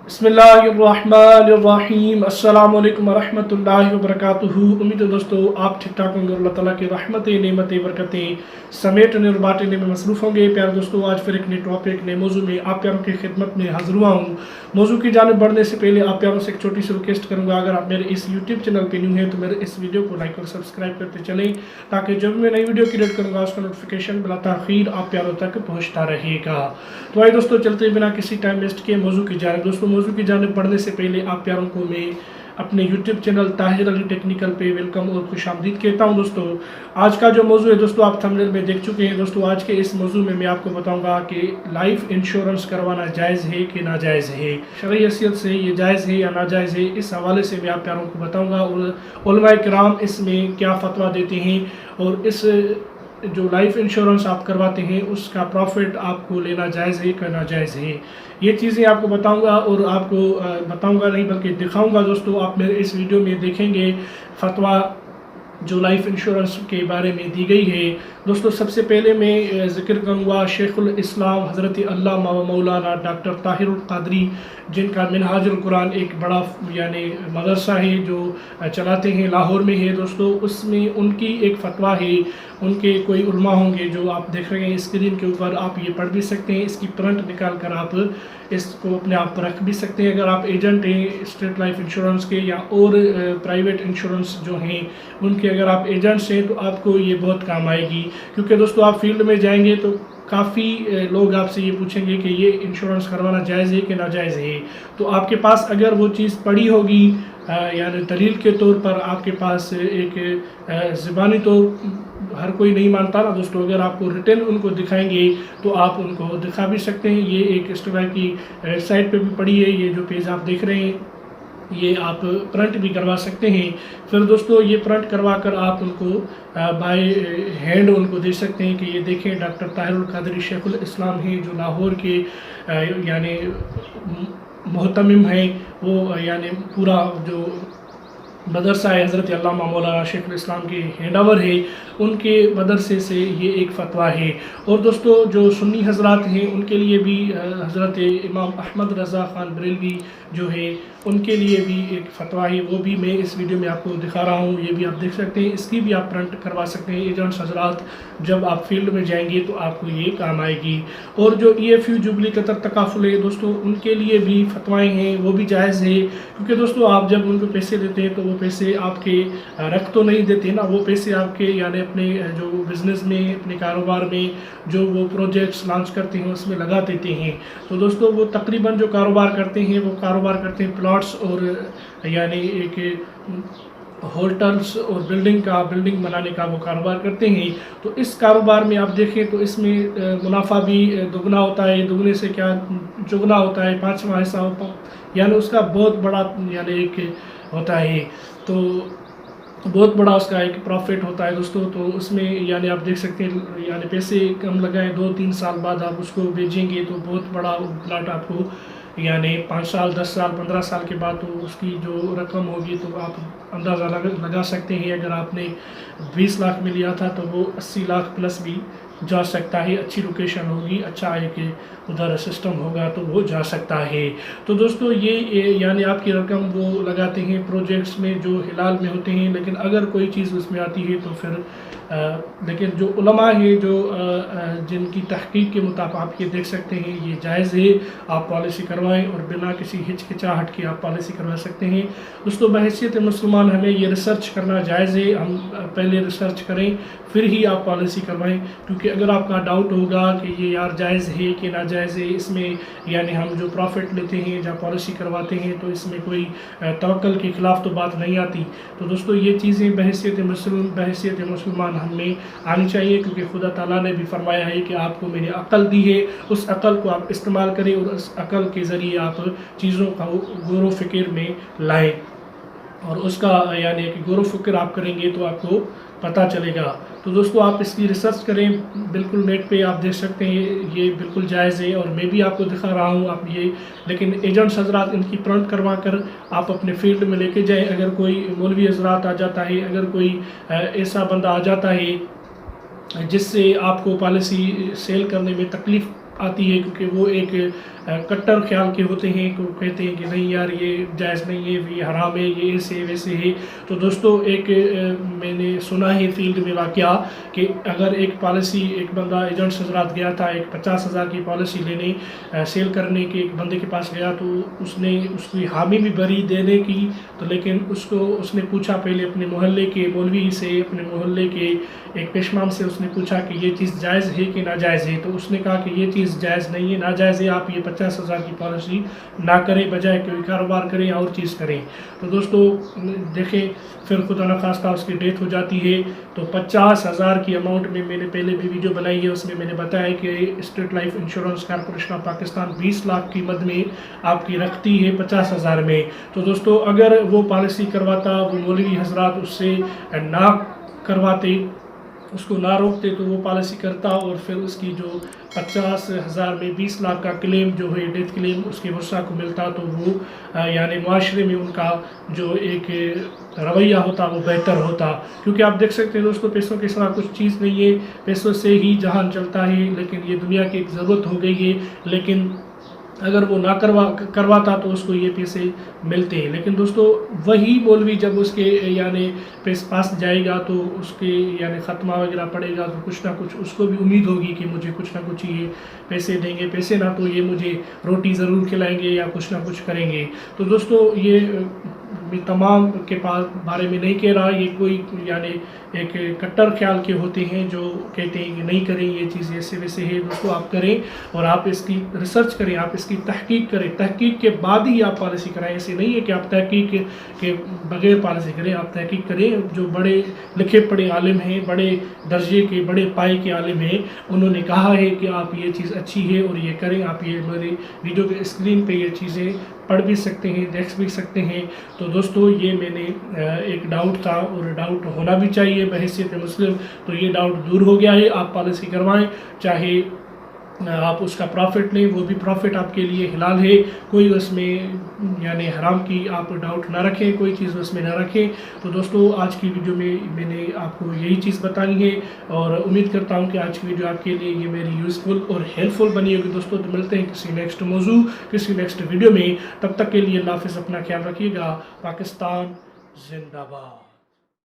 बिस्मिल्लाहिर्रहमानिर्रहीम। अस्सलाम वालेकुम रहमतुल्लाहि व बरकातुहू। उम्मीद है दोस्तों आप ठीक ठाक होंगे और अल्लाह ताला की रहमतें नेमतें बरकतें समेटने और बांटने में मसरूफ़ होंगे। प्यारे दोस्तों, आज फिर एक नए टॉपिक नए मौजू में आप प्यारों की खिदमत में हाजिर हुआ हूँ। मौजू की जानिब बढ़ने से पहले आप प्यारों से एक छोटी सी रिक्वेस्ट करूँगा, अगर आप मेरे इस यूट्यूब चैनल पर न्यू हैं तो मेरे इस वीडियो को लाइक और सब्सक्राइब करते चलें, ताकि जब मैं नई वीडियो क्रिएट करूँगा उसका नोटिफिकेशन बिला ताख़ीर आप प्यारों तक पहुँचता रहेगा। तो आइए दोस्तों, चलते बिना किसी टाइम वेस्ट के मौजू की जानिब। दोस्तों, मौजू की जानिब बढ़ने से पहले आप प्यारों को मैं अपने YouTube channel Tahir Ali technical पे वेलकम और खुशामदीद कहता हूं। दोस्तों, आज का जो मौजू है दोस्तों आप थंबनेल में देख चुके हैं। दोस्तों, आज के इस मौजू में मैं आपको बताऊंगा कि लाइफ इंश्योरेंस करवाना जायज़ है कि नाजायज़ है, शरई हैसियत से ये जायज़ है या नाजायज़ है, इस हवाले से मैं आप प्यारों को बताऊँगा और उलमाए किराम इसमें क्या फ़तवा देते हैं और इस जो लाइफ इंश्योरेंस आप करवाते हैं उसका प्रॉफिट आपको लेना जायज़ है कि नाजायज़ है, ये चीज़ें आपको बताऊंगा और आपको बताऊंगा नहीं बल्कि दिखाऊंगा। दोस्तों, आप मेरे इस वीडियो में देखेंगे फतवा जो लाइफ इंश्योरेंस के बारे में दी गई है। दोस्तों, सबसे पहले मैं ज़िक्र करूँगा शेखुल इस्लाम हज़रत अल्लामा व मौलाना डॉक्टर ताहिरुल क़ादरी, जिनका मिनहाजुल कुरान एक बड़ा यानी मदरसा है जो चलाते हैं, लाहौर में है। दोस्तों, उसमें उनकी एक फ़तवा है, उनके कोई उलमा होंगे जो आप देख रहे हैं स्क्रीन के ऊपर, आप ये पढ़ भी सकते हैं, इसकी प्रिंट निकाल कर आप इसको अपने आप रख भी सकते हैं। अगर आप एजेंट हैं स्टेट लाइफ इंश्योरेंस के या और प्राइवेट इंश्योरेंस जो हैं उनके अगर आप एजेंट्स हैं तो आपको ये बहुत काम आएगी, क्योंकि दोस्तों आप फील्ड में जाएंगे तो काफ़ी लोग आपसे ये पूछेंगे कि ये इंश्योरेंस करवाना जायज़ है कि नाजायज़ है। तो आपके पास अगर वो चीज़ पड़ी होगी यानी दलील के तौर पर आपके पास एक ज़बानी तो हर कोई नहीं मानता ना दोस्तों, अगर आपको रिटर्न उनको दिखाएंगे तो आप उनको दिखा भी सकते हैं। ये एक स्टेट की वेबसाइट पे भी पड़ी है, ये जो पेज आप देख रहे हैं ये आप प्रिंट भी करवा सकते हैं। फिर दोस्तों, ये प्रिंट करवा कर आप उनको बाय हैंड उनको दे सकते हैं कि ये देखें डॉक्टर ताहिरुल क़ादरी शेखुल इस्लाम हैं जो लाहौर के यानी मोहतमिम हैं, वो यानी पूरा जो मदरसा है हज़रत अल्लामा मौलाना शेखुल इस्लाम के हैंडओवर है, उनके मदरसे से ये एक फ़तवा है। और दोस्तों, जो सुन्नी हजरात हैं उनके लिए भी हज़रत इमाम अहमद रज़ा ख़ान बरेलवी जो है उनके लिए भी एक फ़तवा है, वो भी मैं इस वीडियो में आपको दिखा रहा हूँ, ये भी आप देख सकते हैं, इसकी भी आप प्रिंट करवा सकते हैं। एजेंट्स हजरात जब आप फील्ड में जाएंगे तो आपको ये काम आएगी। और जो EFU जुबली कतर तकाफुल है दोस्तों, उनके लिए भी फतवाएँ हैं, वो भी जायज़ है, क्योंकि दोस्तों आप जब उनको पैसे देते हैं तो वो पैसे आपके रख तो नहीं देते ना, वो पैसे आपके यानी अपने जो बिज़नेस में अपने कारोबार में जो वो प्रोजेक्ट्स लॉन्च करते हैं उसमें लगा देते हैं। तो दोस्तों, वो तकरीबन जो कारोबार करते हैं वो कारोबार करते हैं प्लॉट्स और यानी एक होटल्स और बिल्डिंग बनाने का वो कारोबार करते हैं। तो इस कारोबार में आप देखें तो इसमें मुनाफा भी दुगना होता है, दुगने से क्या चुगना होता है, 5वां हिस्सा होता यानी उसका बहुत बड़ा यानी एक होता है, तो बहुत बड़ा उसका एक प्रॉफिट होता है दोस्तों। तो उसमें यानी आप देख सकते हैं यानी पैसे कम लगाए 2-3 साल बाद आप उसको बेचेंगे तो बहुत बड़ा प्लाट आपको यानी 5 साल 10 साल 15 साल के बाद तो उसकी जो रकम होगी तो आप अंदाज़ा लगा सकते हैं। अगर आपने 20 लाख में लिया था तो वो 80 लाख प्लस भी जा सकता है, अच्छी लोकेशन होगी, अच्छा एक उधर सिस्टम होगा तो वो जा सकता है। तो दोस्तों, ये यानी आपकी रकम वो लगाते हैं प्रोजेक्ट्स में जो हिलाल में होते हैं, लेकिन अगर कोई चीज़ उसमें आती है तो फिर लेकिन जो उलमा है जो जिनकी तहकीक के मुताबिक आप ये देख सकते हैं ये जायज़ है, आप पॉलिसी करवाएं और बिना किसी हिचकिचाहट के आप पॉलिसी करवा सकते हैं। दोस्तों, बहैसियत मुसलमान हमें ये रिसर्च करना जायज़ है, हम पहले रिसर्च करें फिर ही आप पॉलिसी करवाएं, क्योंकि अगर आपका डाउट होगा कि ये यार जायज़ है कि नाजायज़ है, इसमें यानी हम जो प्रॉफिट लेते हैं जहाँ पॉलिसी करवाते हैं तो इसमें कोई तवक्कल के ख़िलाफ़ तो बात नहीं आती। तो दोस्तों, ये चीज़ें बहैसियत मुसलमान हमें आनी चाहिए, क्योंकि खुदा ताला ने भी फरमाया है कि आपको मैंने अक़ल दी है, उस अक़ल को आप इस्तेमाल करें और उस अक़ल के ज़रिए आप चीज़ों का गौर व फ़िक्र में लाएँ और उसका यानी कि गौर व फ़िक्र आप करेंगे तो आपको पता चलेगा। तो दोस्तों, आप इसकी रिसर्च करें, बिल्कुल नेट पे आप देख सकते हैं, ये बिल्कुल जायज़ है और मैं भी आपको दिखा रहा हूँ आप ये, लेकिन एजेंट्स हजरात इनकी प्रिंट करवा कर आप अपने फील्ड में लेके जाएं। अगर कोई मौलवी हजरात आ जाता है, अगर कोई ऐसा बंदा आ जाता है जिससे आपको पॉलिसी सेल करने में तकलीफ़ आती है, क्योंकि वो एक कट्टर ख्याल के होते हैं, को कहते हैं कि नहीं यार ये जायज़ नहीं है, ये हराम है, ये ऐसे वैसे है। तो दोस्तों एक मैंने सुना है फील्ड में वाक़या कि अगर एक पॉलिसी, एक बंदा एजेंट्स हज़रात गया था, एक 50,000 की पॉलिसी लेने, सेल करने के एक बंदे के पास गया, तो उसने उसकी हामी भी भरी देने की, तो लेकिन उसने पूछा पहले अपने मोहल्ले के मौलवी से, अपने मोहल्ले के एक पेशमाम से उसने पूछा कि ये चीज़ जायज़ है कि नाजायज़ है। तो उसने कहा कि ये चीज़ जायज़ नहीं है, नाजायज़ है, आप ये 50,000 की पॉलिसी ना करें, बजाय कोई कारोबार करें और चीज़ करें। तो दोस्तों देखें, फिर खुदा न खास्ता उसकी डेथ हो जाती है, तो 50,000 की अमाउंट में मैंने पहले भी वीडियो बनाई है, उसमें मैंने बताया कि state life insurance corporation of Pakistan 20 lakh कीमत में आपकी रखती है 50,000 में। तो दोस्तों अगर वो पॉलिसी करवाता, वो मौलवी हजरात उससे ना करवाते, उसको ना रोकते, तो वो पॉलिसी करता और फिर उसकी जो 50,000 में 20 लाख का क्लेम जो है, डेथ क्लेम उसके वर्षा को मिलता, तो वो यानी मुआशरे में उनका जो एक रवैया होता वो बेहतर होता। क्योंकि आप देख सकते हैं दोस्तों, पैसों के सिवा कुछ चीज़ नहीं है, पैसों से ही जहान चलता है, लेकिन ये दुनिया की एक ज़रूरत हो गई है। लेकिन अगर वो ना करवाता तो उसको ये पैसे मिलते हैं। लेकिन दोस्तों वही मौलवी जब उसके यानी पास जाएगा, तो उसके यानी ख़त्मा वगैरह पड़ेगा, तो कुछ ना कुछ उसको भी उम्मीद होगी कि मुझे कुछ ना कुछ ये पैसे देंगे, पैसे ना तो ये मुझे रोटी ज़रूर खिलाएंगे या कुछ ना कुछ करेंगे। तो दोस्तों ये तमाम के पास बारे में नहीं कह रहा, ये कोई यानी एक कट्टर ख्याल के होते हैं जो कहते हैं कि नहीं करें, ये चीज़ ऐसे वैसे है। दोस्तों आप करें और आप इसकी रिसर्च करें, आप इसकी तहकीक करें, तहकीक के बाद ही आप पॉलिसी कराएं। ऐसे नहीं है कि आप तहकीक के बगैर पॉलिसी करें, आप तहकीक करें। जो बड़े लिखे पढ़े आलिम हैं, बड़े दर्जे के, बड़े पाए के आलिम हैं, उन्होंने कहा है कि आप ये चीज़ अच्छी है और ये करें। आप ये मेरे वीडियो के स्क्रीन पे ये चीज़ें पढ़ भी सकते हैं, देख भी सकते हैं। तो दोस्तों ये मैंने एक डाउट था और डाउट होना भी चाहिए बहैसियत मुस्लिम, तो ये डाउट दूर हो गया है। आप पॉलिसी करवाएं, चाहे आप उसका प्रॉफिट लें, वो भी प्रॉफिट आपके लिए हिलाल है। कोई उसमें यानी हराम की आप डाउट ना रखें, कोई चीज़ उसमें ना रखें। तो दोस्तों आज की वीडियो में मैंने आपको यही चीज़ बताई है और उम्मीद करता हूँ कि आज की वीडियो आपके लिए ये मेरी यूज़फुल और हेल्पफुल बनी होगी। दोस्तों तो मिलते हैं किसी नेक्स्ट मौजू, किसी नेक्स्ट वीडियो में। तब तक के लिए अल्लाह हाफ़िज़, अपना ख्याल रखिएगा। पाकिस्तान जिंदाबाद।